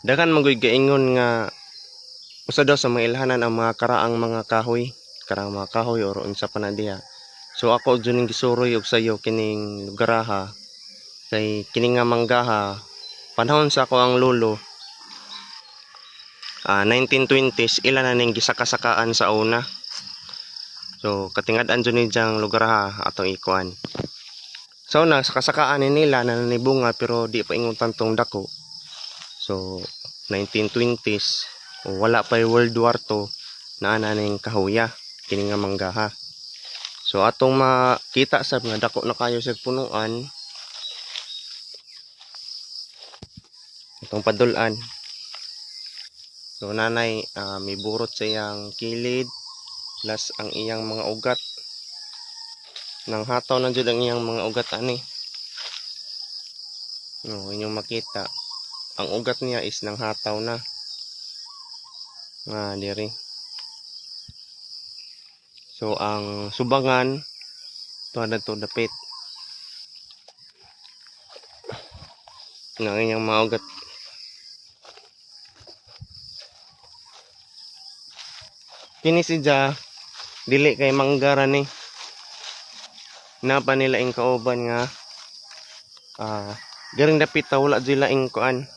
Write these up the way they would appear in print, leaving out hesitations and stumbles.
Daghan man gyud kaingon nga usa daw sa mga ilhanan ang mga karaang mga kahoy or unsa pa na diha. So ako dun ning gisuroy og sayo kining lugaraha kay kini nga manggaha panahon sa ako ang lolo 1920s ila na ning gisakasakaan sa una. So katingad-an dun ni diyang lugaraha atong ikuan. So na sa kasakaan nila nananibunga pero di pa ingon tantong dako. So 1920s wala pa World War II na ananing kahuya kini nga manggaha. So atong makita sa nga dako na kayo sa punuan itong padulan. So nanay may burot sa iyang kilid plus ang iyang mga ugat. Nang hataw na jud ang iyang mga ugat ani. No, inyong makita ang ugat niya is nang hataw na. Nga diri. So ang subangan tuwa to dapit. Nang iyang mga ugat. Kini sidya dili kay manggara ni. Napa nila ing kauban nga garing dapit ta wala jud laing kuan.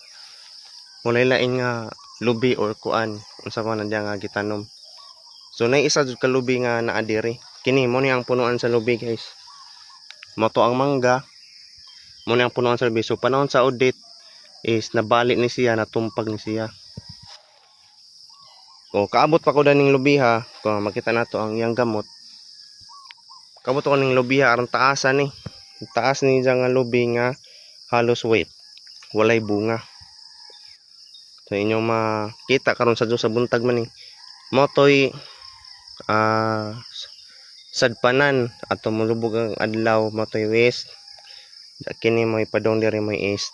Wala laing nga lubi or kuan unsa man na nga gitanom. So nay isa jud ka lubi nga naa diri. Kini mo ni ang punuan sa lubi guys. Moto ang mangga. Mo ni ang punuan sa lubi. So panahon sa audit is nabali ni siya, natumpag ni siya. O kaabot pa ko daning lubi ha. Kung makita nato ang iyang gamot. Kaabot ko ning lubi ha aron taasan ni. Taas ni nga lubi nga halos weight. Walay bunga. So inyong makita karon sa buntag man ni. Motoy sadpanan ato mulubog ang adlaw motoy west. Kini mo ipadong diri mo east.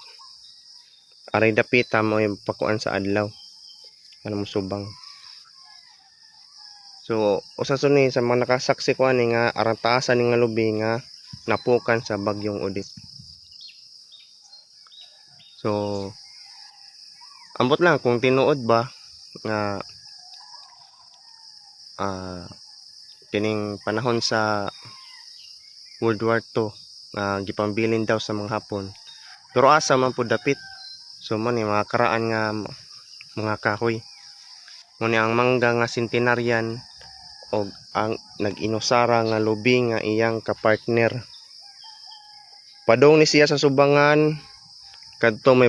Aray dapita mo pakuan sa adlaw. Ano mo subang. So usa suni sa mga nakasaksi ko ani nga aron taasan ni nga lubi nga napukan sa bagyong Odette. So ambot lang kung tinuod ba nga kining panahon sa World War II gipambilin daw sa mga Hapon. Pero asa man po dapit. So man ni mga karaan nga mga kahoy. Mo ni ang mangga nga centenarian o ang nag-inusara nga lubi nga iyang kapartner. Padong ni siya sa subangan kadto may